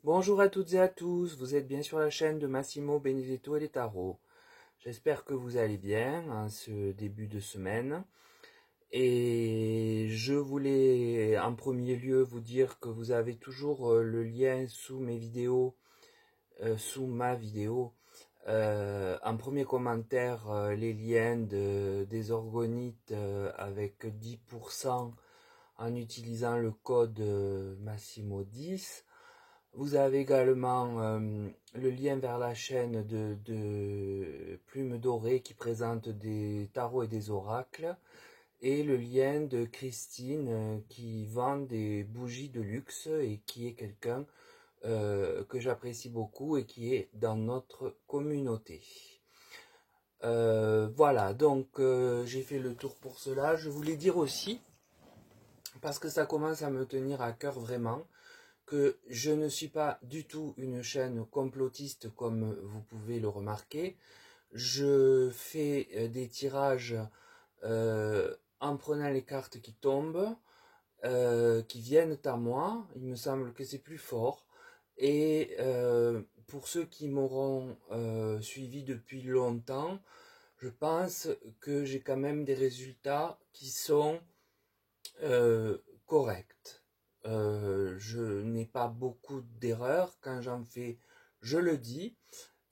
Bonjour à toutes et à tous, vous êtes bien sur la chaîne de Massimo Benedetto et les tarots. J'espère que vous allez bien en ce début de semaine. Et je voulais en premier lieu vous dire que vous avez toujours le lien sous mes vidéos, sous ma vidéo. En premier commentaire, les liens des orgonites avec 10% en utilisant le code Massimo 10. Vous avez également le lien vers la chaîne de Plume Dorée qui présente des tarots et des oracles, et le lien de Christine qui vend des bougies de luxe et qui est quelqu'un que j'apprécie beaucoup et qui est dans notre communauté. Voilà, donc j'ai fait le tour pour cela. Je voulais dire aussi, parce que ça commence à me tenir à cœur vraiment, que je ne suis pas du tout une chaîne complotiste comme vous pouvez le remarquer. Je fais des tirages en prenant les cartes qui tombent, qui viennent à moi. Il me semble que c'est plus fort. Et pour ceux qui m'auront suivi depuis longtemps, je pense que j'ai quand même des résultats qui sont corrects. Je n'ai pas beaucoup d'erreurs. Quand j'en fais, je le dis.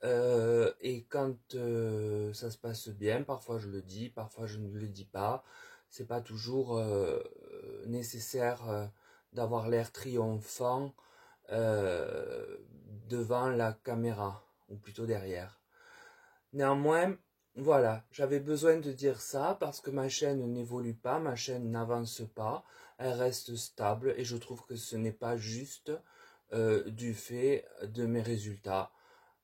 Et quand ça se passe bien, parfois je le dis, parfois je ne le dis pas. C'est pas toujours nécessaire d'avoir l'air triomphant euh, devant la caméra, ou plutôt derrière. Néanmoins, voilà, j'avais besoin de dire ça parce que ma chaîne n'évolue pas, ma chaîne n'avance pas, elle reste stable et je trouve que ce n'est pas juste du fait de mes résultats.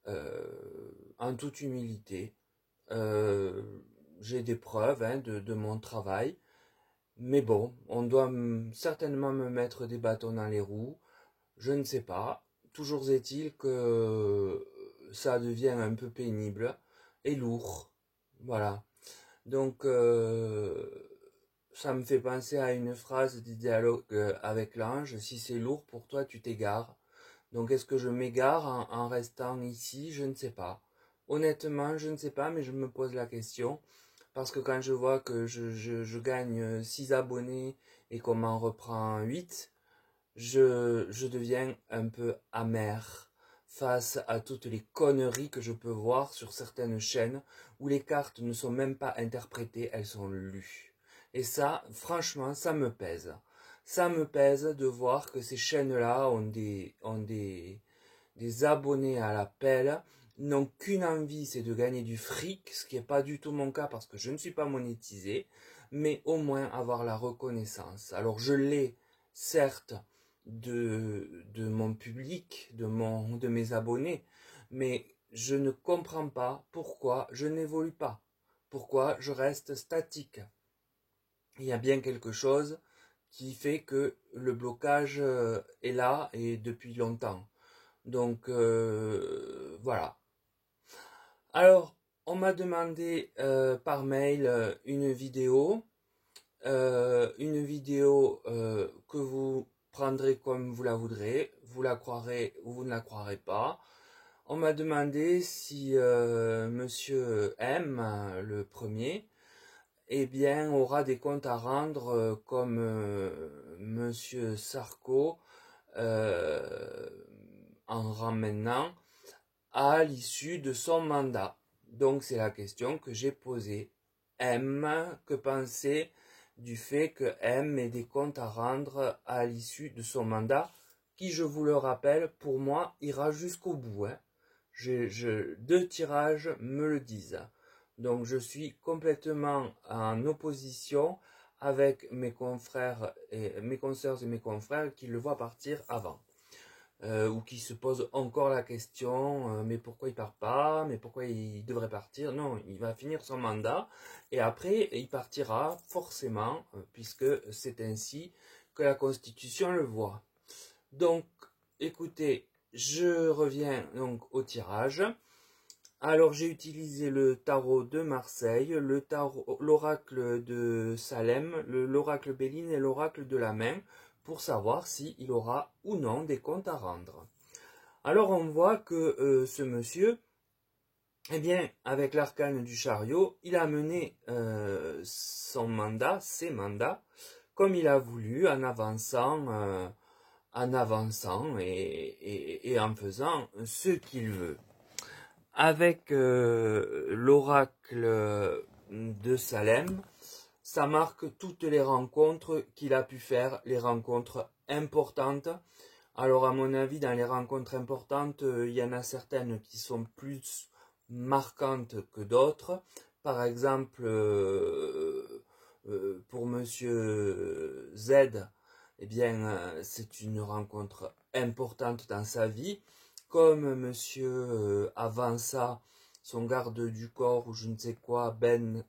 En toute humilité, euh, j'ai des preuves hein, de mon travail, mais bon, on doit certainement me mettre des bâtons dans les roues, je ne sais pas. Toujours est-il que ça devient un peu pénible et lourd. Voilà. Donc, ça me fait penser à une phrase du dialogue avec l'ange. Si c'est lourd pour toi, tu t'égares. Donc, est-ce que je m'égare en restant ici? Je ne sais pas. Honnêtement, je ne sais pas, mais je me pose la question. Parce que quand je vois que je gagne 6 abonnés et qu'on m'en reprend 8, je deviens un peu amer face à toutes les conneries que je peux voir sur certaines chaînes où les cartes ne sont même pas interprétées, elles sont lues. Et ça, franchement, ça me pèse. Ça me pèse de voir que ces chaînes-là ont des abonnés à la pelle, n'ont qu'une envie, c'est de gagner du fric, ce qui n'est pas du tout mon cas parce que je ne suis pas monétisé, mais au moins avoir la reconnaissance. Alors je l'ai, certes, de mon public, de mes abonnés, mais je ne comprends pas pourquoi je n'évolue pas, pourquoi je reste statique. Il y a bien quelque chose qui fait que le blocage est là et depuis longtemps. Donc voilà. Alors, on m'a demandé par mail une vidéo que vous prendrez comme vous la voudrez, vous la croirez ou vous ne la croirez pas. On m'a demandé si Monsieur M, le premier, eh bien, aura des comptes à rendre comme Monsieur Sarko euh, en ramenant à l'issue de son mandat. Donc c'est la question que j'ai posée. M, que penser du fait que M ait des comptes à rendre à l'issue de son mandat, qui, je vous le rappelle, pour moi, ira jusqu'au bout. Hein. Deux tirages me le disent. Donc je suis complètement en opposition avec mes confrères et mes consoeurs et mes confrères qui le voient partir avant. Ou qui se posent encore la question, mais pourquoi il part pas, mais pourquoi il devrait partir. Non, il va finir son mandat et après il partira forcément, puisque c'est ainsi que la Constitution le voit. Donc, écoutez, je reviens donc au tirage. Alors j'ai utilisé le tarot de Marseille, l'oracle de Salem, l'oracle Béline et l'oracle de la main pour savoir s'il aura ou non des comptes à rendre. Alors on voit que ce monsieur, eh bien, avec l'arcane du chariot, il a mené son mandat, ses mandats, comme il a voulu, en avançant et en faisant ce qu'il veut. Avec l'oracle de Salem, ça marque toutes les rencontres qu'il a pu faire, les rencontres importantes. Alors à mon avis, dans les rencontres importantes, il y en a certaines qui sont plus marquantes que d'autres. Par exemple, pour Monsieur Z, eh bien, c'est une rencontre importante dans sa vie. Comme Monsieur Avança, son garde du corps ou je ne sais quoi, Ben,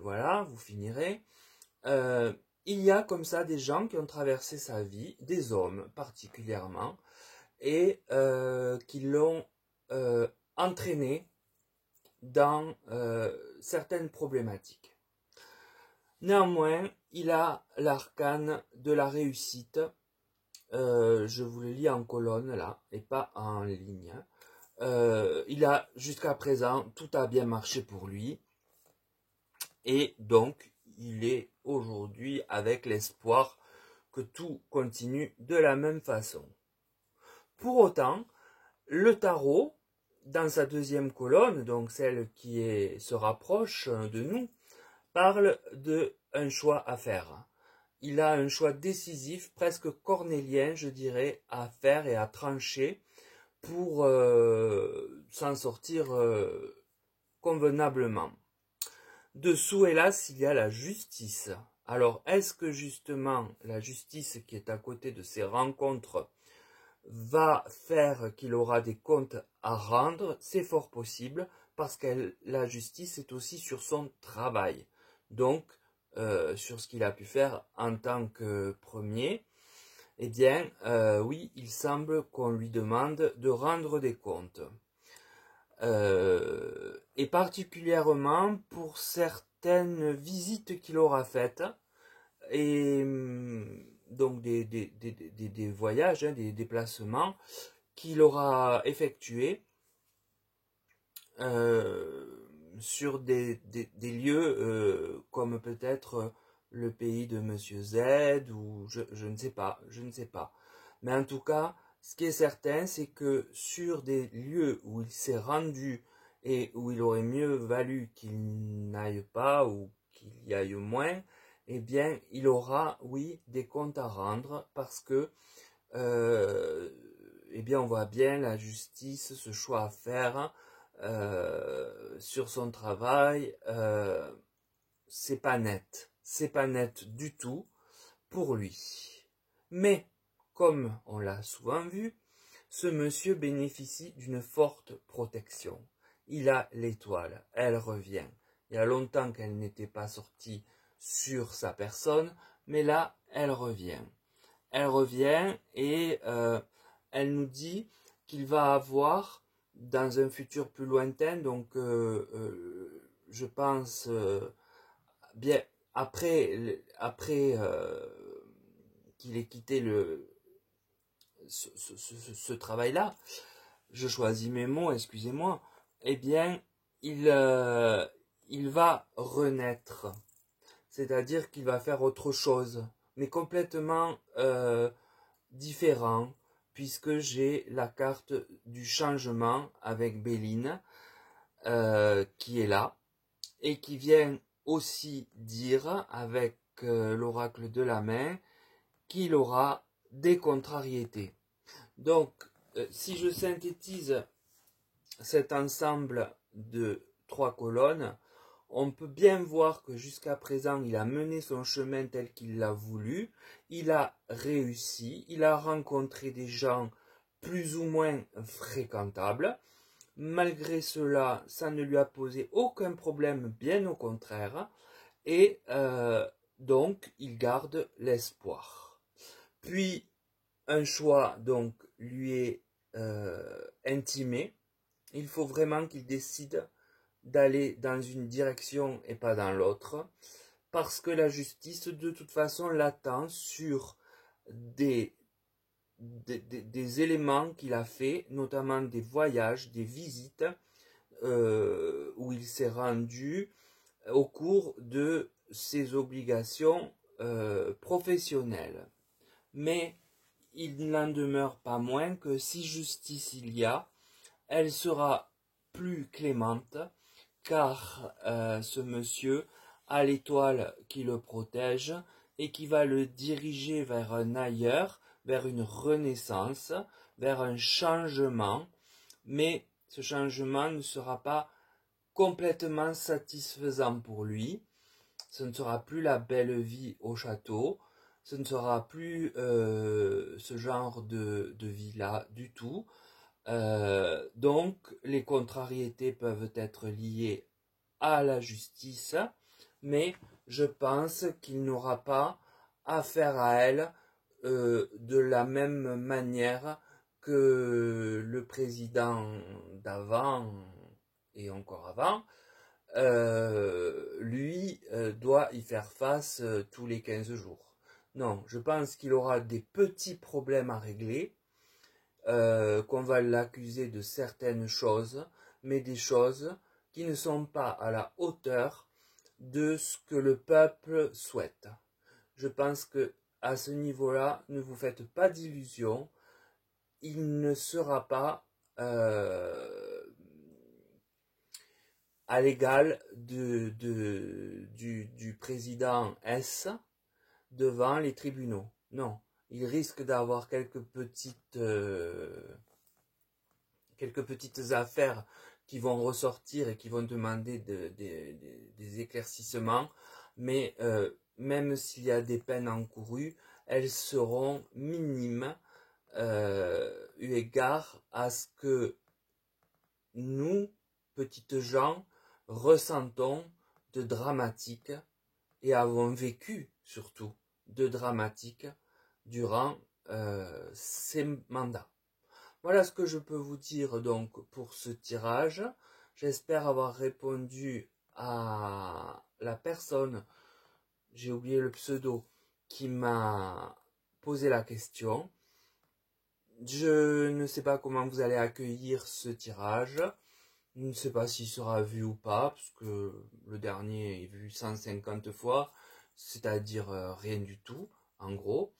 voilà, vous finirez. Il y a comme ça des gens qui ont traversé sa vie, des hommes particulièrement, et qui l'ont entraîné dans certaines problématiques. Néanmoins, il a l'arcane de la réussite. Je vous le lis en colonne là, et pas en ligne. Il a jusqu'à présent, tout a bien marché pour lui. Et donc, il est aujourd'hui avec l'espoir que tout continue de la même façon. Pour autant, le tarot, dans sa deuxième colonne, donc celle qui se rapproche de nous, parle d'un choix à faire. Il a un choix décisif, presque cornélien, je dirais, à faire et à trancher pour s'en sortir convenablement. Dessous, hélas, il y a la justice. Alors, est-ce que justement la justice qui est à côté de ces rencontres va faire qu'il aura des comptes à rendre? C'est fort possible, parce que la justice est aussi sur son travail. Donc, sur ce qu'il a pu faire en tant que premier, eh bien, oui, il semble qu'on lui demande de rendre des comptes. Et particulièrement pour certaines visites qu'il aura faites, et donc des voyages, hein, des déplacements qu'il aura effectués sur des lieux comme peut-être le pays de Monsieur Z, ou je ne sais pas, Mais en tout cas, ce qui est certain, c'est que sur des lieux où il s'est rendu et où il aurait mieux valu qu'il n'aille pas ou qu'il y aille moins, eh bien, il aura, oui, des comptes à rendre, parce que, eh bien, on voit bien la justice, ce choix à faire sur son travail, c'est pas net du tout pour lui. Mais, comme on l'a souvent vu, ce monsieur bénéficie d'une forte protection. Il a l'étoile, elle revient. Il y a longtemps qu'elle n'était pas sortie sur sa personne, mais là, elle revient. Elle revient et elle nous dit qu'il va avoir, dans un futur plus lointain, donc je pense bien après qu'il ait quitté ce travail-là, je choisis mes mots, excusez-moi, eh bien, il va renaître. C'est-à-dire qu'il va faire autre chose, mais complètement différent, puisque j'ai la carte du changement avec Béline, qui est là, et qui vient aussi dire, avec l'oracle de la main, qu'il aura des contrariétés. Donc, si je synthétise cet ensemble de 3 colonnes, on peut bien voir que jusqu'à présent, il a mené son chemin tel qu'il l'a voulu, il a réussi, il a rencontré des gens plus ou moins fréquentables. Malgré cela, ça ne lui a posé aucun problème, bien au contraire, et donc il garde l'espoir. Puis, un choix donc lui est intimé. Il faut vraiment qu'il décide d'aller dans une direction et pas dans l'autre, parce que la justice de toute façon l'attend sur des des éléments qu'il a fait, notamment des voyages, des visites où il s'est rendu au cours de ses obligations professionnelles. Mais il n'en demeure pas moins que si justice il y a, elle sera plus clémente, car ce monsieur a l'étoile qui le protège et qui va le diriger vers un ailleurs, vers une renaissance, vers un changement, mais ce changement ne sera pas complètement satisfaisant pour lui. Ce ne sera plus la belle vie au château, ce ne sera plus ce genre de vie-là du tout. Donc, les contrariétés peuvent être liées à la justice, mais je pense qu'il n'aura pas affaire à elle de la même manière que le président d'avant et encore avant, lui doit y faire face tous les 15 jours. Non, je pense qu'il aura des petits problèmes à régler, qu'on va l'accuser de certaines choses, mais des choses qui ne sont pas à la hauteur de ce que le peuple souhaite. Je pense que à ce niveau-là, ne vous faites pas d'illusions, il ne sera pas à l'égal du président S devant les tribunaux. Non, il risque d'avoir quelques petites affaires qui vont ressortir et qui vont demander des éclaircissements, mais même s'il y a des peines encourues, elles seront minimes eu égard à ce que nous, petites gens, ressentons de dramatique et avons vécu surtout de dramatique durant ces mandats. Voilà ce que je peux vous dire donc pour ce tirage. J'espère avoir répondu à la personne, j'ai oublié le pseudo, qui m'a posé la question. Je ne sais pas comment vous allez accueillir ce tirage. Je ne sais pas s'il sera vu ou pas, parce que le dernier est vu 150 fois, c'est-à-dire rien du tout, en gros.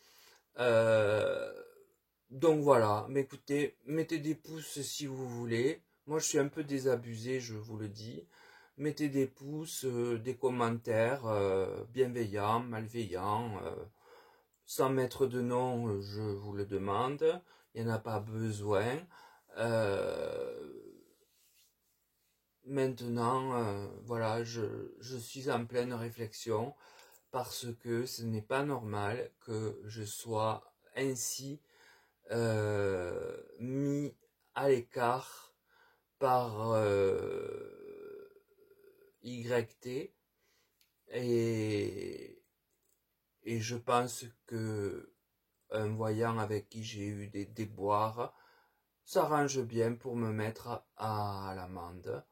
Donc voilà, mais écoutez, mettez des pouces si vous voulez. Moi je suis un peu désabusé, je vous le dis. Mettez des pouces, des commentaires bienveillants, malveillants, sans mettre de nom, je vous le demande. Il n'y en a pas besoin. Maintenant, voilà, je suis en pleine réflexion parce que ce n'est pas normal que je sois ainsi mis à l'écart par YT et je pense que un voyant avec qui j'ai eu des déboires s'arrange bien pour me mettre à l'amende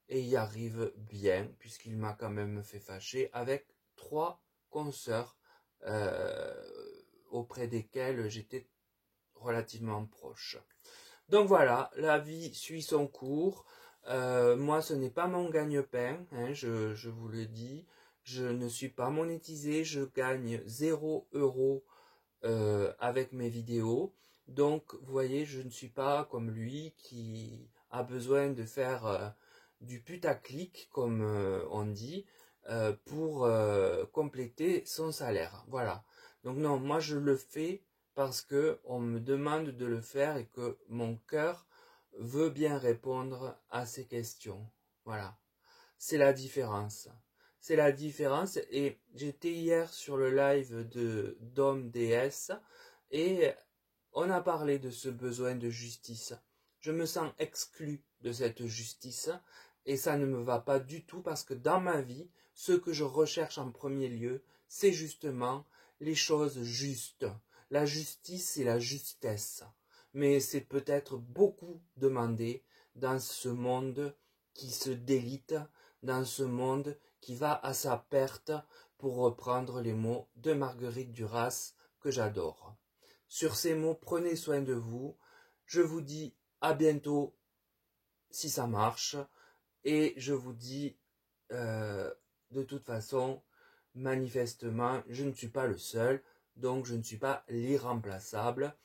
et y arrive bien puisqu'il m'a quand même fait fâcher avec 3 consoeurs auprès desquelles j'étais relativement proche. Donc voilà, la vie suit son cours. Moi, ce n'est pas mon gagne-pain, hein, je vous le dis. Je ne suis pas monétisé, je gagne 0 € avec mes vidéos. Donc, vous voyez, je ne suis pas comme lui qui a besoin de faire du putaclic, comme on dit, pour compléter son salaire. Voilà. Donc non, moi je le fais parce que on me demande de le faire et que mon cœur veut bien répondre à ces questions. Voilà. C'est la différence. C'est la différence. Et j'étais hier sur le live de Dom DS et on a parlé de ce besoin de justice. Je me sens exclu de cette justice et ça ne me va pas du tout parce que dans ma vie, ce que je recherche en premier lieu, c'est justement les choses justes. La justice et la justesse. Mais c'est peut-être beaucoup demandé dans ce monde qui se délite, dans ce monde qui va à sa perte, pour reprendre les mots de Marguerite Duras que j'adore. Sur ces mots, prenez soin de vous. Je vous dis à bientôt si ça marche. Et je vous dis, de toute façon, manifestement, je ne suis pas le seul. Donc, je ne suis pas l'irremplaçable.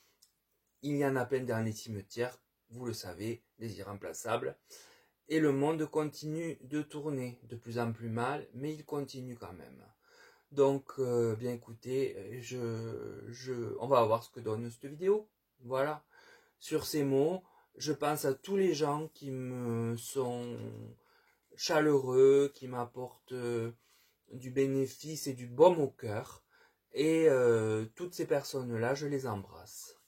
Il y en a plein dans les cimetières, vous le savez, les irremplaçables. Et le monde continue de tourner de plus en plus mal, mais il continue quand même. Donc, bien écoutez, on va voir ce que donne cette vidéo. Voilà. Sur ces mots, je pense à tous les gens qui me sont chaleureux, qui m'apportent du bénéfice et du baume au cœur. Et toutes ces personnes-là, je les embrasse.